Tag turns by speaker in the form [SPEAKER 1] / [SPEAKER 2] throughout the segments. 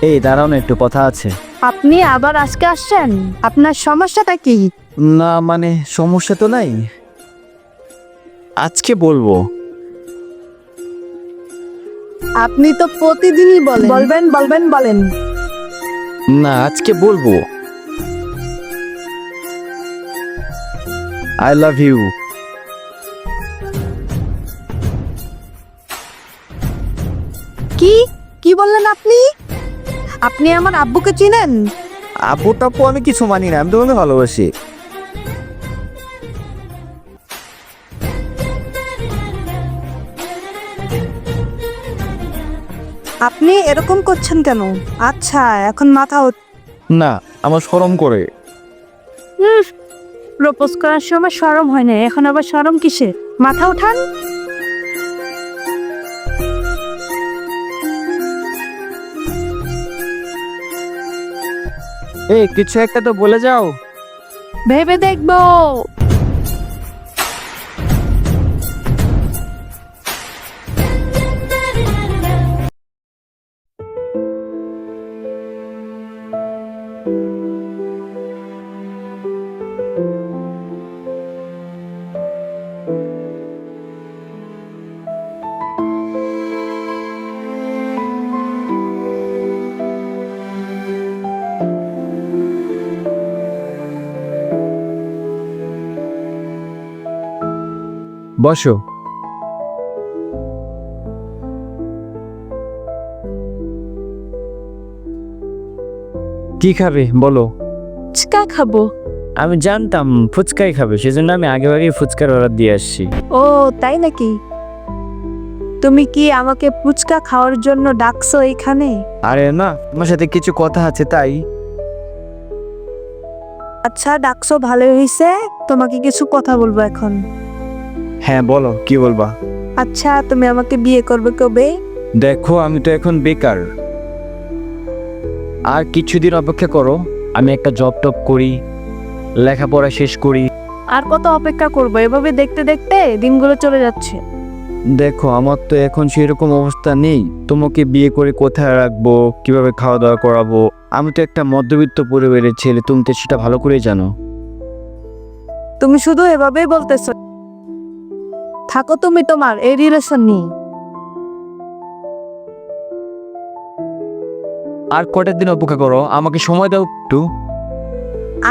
[SPEAKER 1] এই দাঁড়াও না, একটু কথা আছে।
[SPEAKER 2] আপনি আবার আজকে আসছেন? আপনার সমস্যাটা কি?
[SPEAKER 1] না মানে সমস্যা তো নাই, আজকে বলবো।
[SPEAKER 2] আপনি তো প্রতিদিনই বলেন। বলেন।
[SPEAKER 1] না আজকে বলবো। I love you.
[SPEAKER 2] কি কি বললেন আপনি? আপনি আমার আব্বুকে চিনেন?
[SPEAKER 1] আব্বু টাপ্পু আমি কিছু মানি না, আমি তোমাকে ভালোবাসি।
[SPEAKER 2] আপনি এরকম করছেন কেন? আচ্ছা, এখন মাথা
[SPEAKER 1] না আমার শরম করে।
[SPEAKER 2] প্রপোজ করার সময় শরম হয় না, এখন আবার শরম কিসে? মাথা উঠান।
[SPEAKER 1] এই কিছু একটা তো বলে যাও।
[SPEAKER 2] ভেবে দেখবো।
[SPEAKER 1] বসো। কি খাবে বলো?
[SPEAKER 2] ফুচকা খাবো।
[SPEAKER 1] আমি জানতাম ফুচকাই খাবে, সেজন্য আমি আগে ফুচকার অর্ডার দিয়ে আসছি।
[SPEAKER 2] ও তাই নাকি? তুমি কি আমাকে ফুচকা খাওয়ার জন্য ডাকছো এখানে?
[SPEAKER 1] আরে না, আমার সাথে কিছু কথা আছে তাই।
[SPEAKER 2] আচ্ছা, ডাকছো ভালোই হয়েছে। তোমাকে কিছু কথা বলবো এখন।
[SPEAKER 1] হ্যাঁ বলো, কি বলবা?
[SPEAKER 2] আচ্ছা, তুমি আমাকে বিয়ে করবে কবে?
[SPEAKER 1] দেখো আমি তো এখন বেকার, আর কিছুদিন অপেক্ষা করো। আমি একটা জব টপ করি, লেখাপড়া শেষ করি।
[SPEAKER 2] আর কত অপেক্ষা করবো? এভাবে দেখতে দেখতে দিনগুলো চলে যাচ্ছে।
[SPEAKER 1] দেখো আমার তো এখন সেরকম অবস্থা নেই, তোমাকে বিয়ে করে কোথায় রাখবো, কিভাবে খাওয়া দাওয়া করাবো। আমি তো একটা মধ্যবিত্ত পরিবারের ছেলে, তুমি তো সেটা ভালো করেই জানো।
[SPEAKER 2] তুমি শুধু এভাবেই বলতেছো। থাকো তুমি তোমার এই রিলেশন নিয়ে।
[SPEAKER 1] আর কটা দিন অপেক্ষা করো, আমাকে সময় দাও একটু।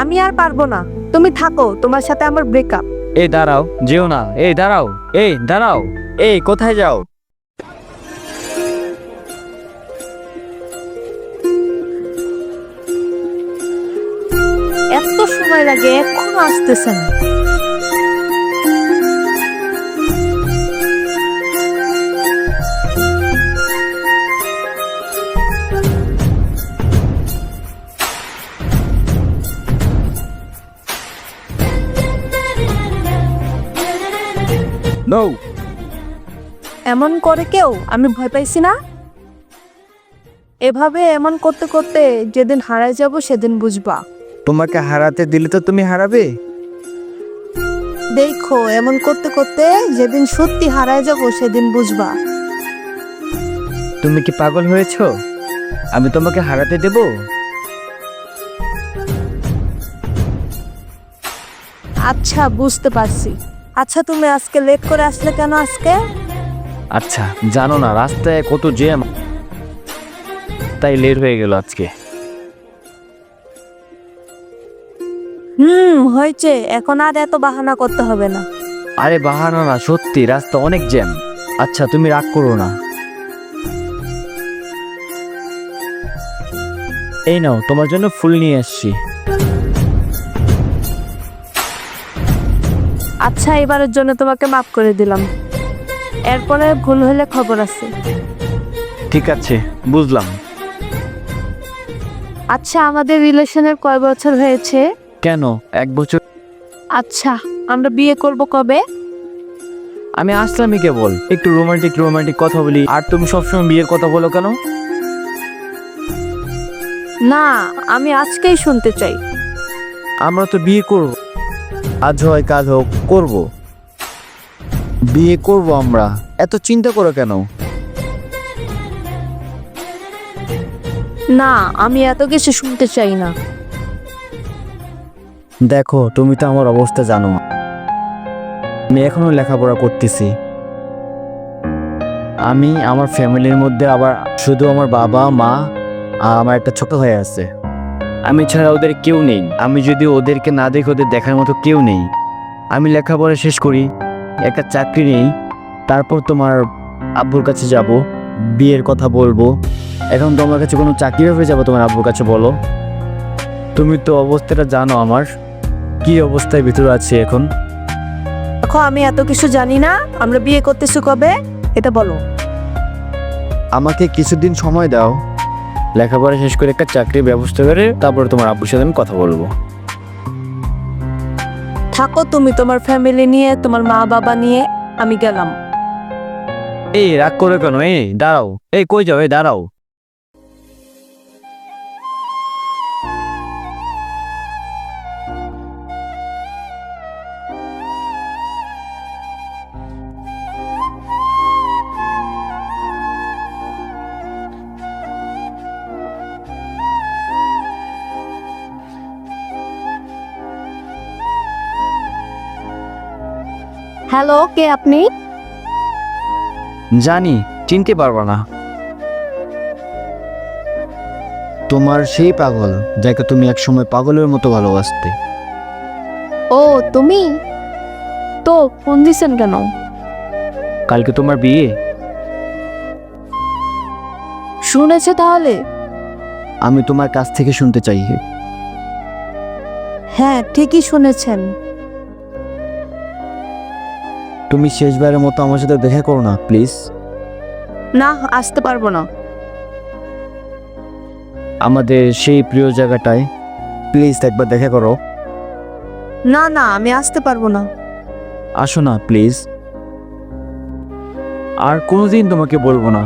[SPEAKER 2] আমি আর পারবো না। তুমি থাকো, তোমার সাথে আমার ব্রেকআপ।
[SPEAKER 1] এই দাঁড়াও, যেও না। এই দাঁড়াও, এই দাঁড়াও। এই কোথায় যাও?
[SPEAKER 2] এত সময় লাগে, এখনো আসতেছেন?
[SPEAKER 1] নো।
[SPEAKER 2] এমন করে কেউ? আমি ভয় পাইছি না। এভাবে এমন করতে করতে যেদিন হারায় যাব সেদিন বুঝবা।
[SPEAKER 1] তোমাকে হারাতে দিলে তো তুমি হারাবে।
[SPEAKER 2] দেখো, এমন করতে করতে যেদিন সত্যি হারায় যাব সেদিন বুঝবা।
[SPEAKER 1] তুমি কি পাগল হয়েছো? আমি তোমাকে হারাতে দেব?
[SPEAKER 2] আচ্ছা, বুঝতে পারছি। আচ্ছা, তুমি আজকে লেট করে আসলে কেন আজকে?
[SPEAKER 1] আচ্ছা, জানো না রাস্তায় কত জ্যাম, তাই লেট হয়ে গেল আজকে।
[SPEAKER 2] হয়েছে, এখন আর এত বাহানা করতে হবে না।
[SPEAKER 1] আরে বাহানা না, সত্যি রাস্তা অনেক জ্যাম। আচ্ছা তুমি রাগ করো না। এই নাও, তোমার জন্য ফুল নিয়ে আসছি।
[SPEAKER 2] আচ্ছা, এবারের জন্য তোমাকে মাফ করে দিলাম। এরপরে ভুল হলে খবর আছে।
[SPEAKER 1] ঠিক আছে, বুঝলাম।
[SPEAKER 2] আচ্ছা, আমাদের রিলেশনের কয় বছর হয়েছে?
[SPEAKER 1] কেন 1 বছর?
[SPEAKER 2] আচ্ছা, আমরা বিয়ে করব কবে?
[SPEAKER 1] আমি আসলামই কেবল, একটু রোমান্টিক রোমান্টিক কথা বলি, আর তুমি সবসময় বিয়ের কথা বলো কেন?
[SPEAKER 2] না, আমি আজকেই শুনতে চাই।
[SPEAKER 1] আমরা তো বিয়ে করব, আজ হয় কাল হোক করব। বিয়ে করব আমরা, এত চিন্তা করো কেন?
[SPEAKER 2] না, আমি এত কিছু শুনতে চাই না।
[SPEAKER 1] দেখো, তুমি তো আমার অবস্থা জানো। আমি এখনো লেখাপড়া করতেছি। আমি আমার ফ্যামিলির মধ্যে আবার শুধু আমার বাবা মা আর আমার একটা ছোট ভাই আছে। আমি ছাড়া ওদের কেউ নেই। আমি যদি ওদেরকে না দেখি ওদের দেখার মতো কেউ নেই। আমি লেখাপড়া শেষ করি, একটা চাকরি নেই, তারপর তোমার আব্বুর কাছে যাব, বিয়ের কথা বলবো। এখন তোমার কাছে কোনো চাকরি হয়ে যাবো তোমার আব্বুর কাছে বলো? তুমি তো অবস্থাটা জানো আমার কি অবস্থায় ভিতরে আছি এখন।
[SPEAKER 2] দেখো, আমি এত কিছু জানি না। আমরা বিয়ে করতেছি কবে এটা বলো।
[SPEAKER 1] আমাকে কিছুদিন সময় দাও, লেখাপড়া শেষ করে একটা চাকরির ব্যবস্থা করে তারপরে তোমার আব্বুর সাথে আমি কথা বলবো।
[SPEAKER 2] থাকো তুমি তোমার ফ্যামিলি নিয়ে, তোমার মা বাবা নিয়ে। আমি গেলাম।
[SPEAKER 1] এই রাগ করে কেন? এই দাঁড়াও, এই কই যাও? এই দাঁড়াও।
[SPEAKER 2] হ্যালো, কে আপনি?
[SPEAKER 1] জানি, চিনতে পারবা না। তোমার সেই পাগল যাকে তুমি একসময় পাগলের মতো ভালোবাসতে।
[SPEAKER 2] ও তুমি তো ফোন দিছেন কেন?
[SPEAKER 1] কালকে তোমার বিয়ে।
[SPEAKER 2] শুনেছে তাহলে?
[SPEAKER 1] আমি তোমার কাছ থেকে শুনতে চাই।
[SPEAKER 2] হ্যাঁ, ঠিকই শুনেছেন।
[SPEAKER 1] তুমি শেষবারের মতো আমার সাথে দেখা করো না প্লিজ।
[SPEAKER 2] না, আসতে পারবো না।
[SPEAKER 1] আমাদের সেই প্রিয় জায়গাটায় প্লিজ একবার দেখা করো।
[SPEAKER 2] না না, আমি আসতে পারবো না।
[SPEAKER 1] আসো না প্লিজ। আর কোনোদিন তোমাকে বলবো না।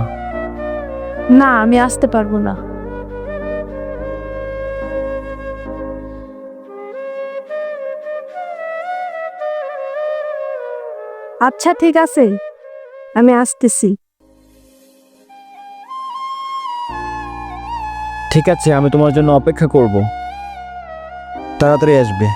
[SPEAKER 2] না, আমি আসতে পারবো না। আচ্ছা ঠিক আছে, আমি আসতেছি।
[SPEAKER 1] ঠিক আছে, আমি তোমার জন্য অপেক্ষা করব। তাড়াতাড়ি আসবে।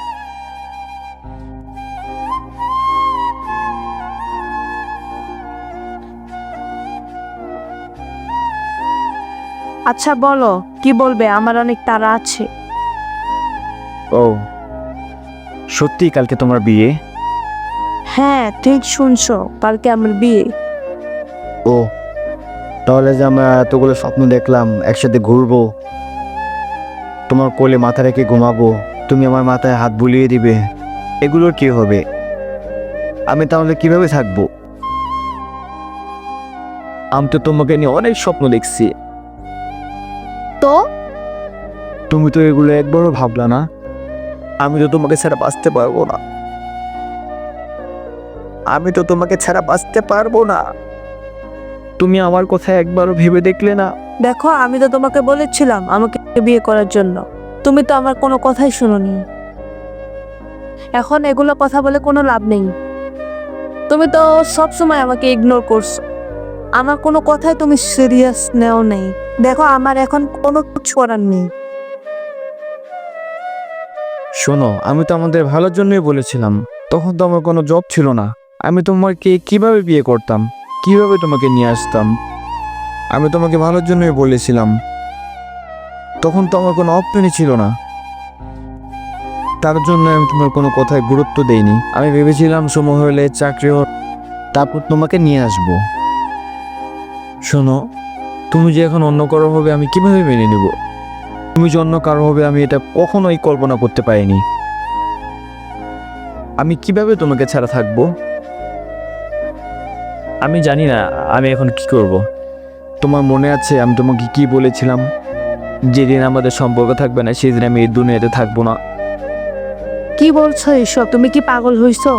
[SPEAKER 2] আচ্ছা বলো, কি বলবে? আমার অনেক তাড়া আছে।
[SPEAKER 1] ও, সত্যি কালকে তোমার বিয়ে?
[SPEAKER 2] হ্যাঁ, ঠিক শুনছো, কালকে আমার বিয়ে।
[SPEAKER 1] ও, তাহলে যে আমরা এতগুলো স্বপ্ন দেখলাম, একসাথে ঘুরবো, তোমার কোলে মাথা রেখে ঘুমাবো, তুমি আমার মাথায় হাত বুলিয়ে দিবে, এগুলোর কি হবে? আমি তাহলে কিভাবে থাকবো? আমি তো তোমাকে নিয়ে অনেক স্বপ্ন দেখছি।
[SPEAKER 2] তো
[SPEAKER 1] তুমি তো এগুলো একবারও ভাবলা না। আমি তো তোমাকে ছাড়া বাঁচতে পারবো না। আমি তো তোমাকে ছাড়া বাঁচতে পারবো না। তুমি আমার কথা একবারও ভেবে দেখলে না?
[SPEAKER 2] দেখো, আমি তো তোমাকে বলেছিলাম আমাকে বিয়ে করার জন্য। তুমি তো আমার কোনো কথাই শুনোনি। এখন এগুলো কথা বলে কোনো লাভ নেই। তুমি তো সব সময় আমাকে ইগনোর করছো। আমার কোনো কথাই তুমি সিরিয়াস নেও নেই। দেখো, আমার এখন কোনো কিছু করার নেই।
[SPEAKER 1] শোনো, আমি তো আমাদের ভালোর জন্যই বলেছিলাম। তখন তো আমার কোনো জব ছিল না। আমি তোমাকে কিভাবে বিয়ে করতাম, কিভাবে তোমাকে নিয়ে আসতাম? আমি তোমাকে ভালোর জন্যই বলেছিলাম। তখন তো আমার কোনো অপশনই ছিল না। তার জন্য আমি তোমার কোনো কথায় গুরুত্ব দেইনি। আমি ভেবেছিলাম সময় হলে চাকরি তারপর তোমাকে নিয়ে আসব। শোনো, তুমি যে এখন অন্য কারো হবে আমি কিভাবে মেনে নেব? তুমি যে অন্য কারো হবে আমি এটা কখনোই কল্পনা করতে পারিনি। আমি কিভাবে তোমাকে ছাড়া থাকবো? আমি জানি না আমি এখন কি করব। তোমার মনে আছে আমি তোমাকে কি বলেছিলাম? যেদিন আমাদের সম্পর্ক থাকবে না সেদিন আমি এই দুনিয়াতে থাকবো না।
[SPEAKER 2] কি বলছো এসব? তুমি কি পাগল হইছো?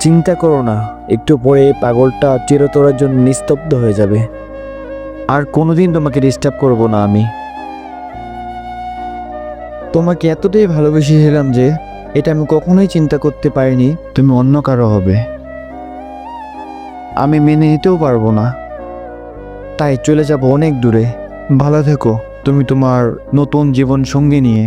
[SPEAKER 1] চিন্তা করো না, একটু পরে এই পাগলটা চিরতরের জন্য নিস্তব্ধ হয়ে যাবে। আর কোনোদিন তোমাকে ডিস্টার্ব করব না আমি। তোমাকে এতটাই ভালোবেসেছিলাম যে এটা আমি কখনোই চিন্তা করতে পারিনি তুমি অন্য কারো হবে। আমি মেনে নিতেও পারবো না। তাই চলে যাব অনেক দূরে। ভালো থেকো তুমি তোমার নতুন জীবন সঙ্গী নিয়ে।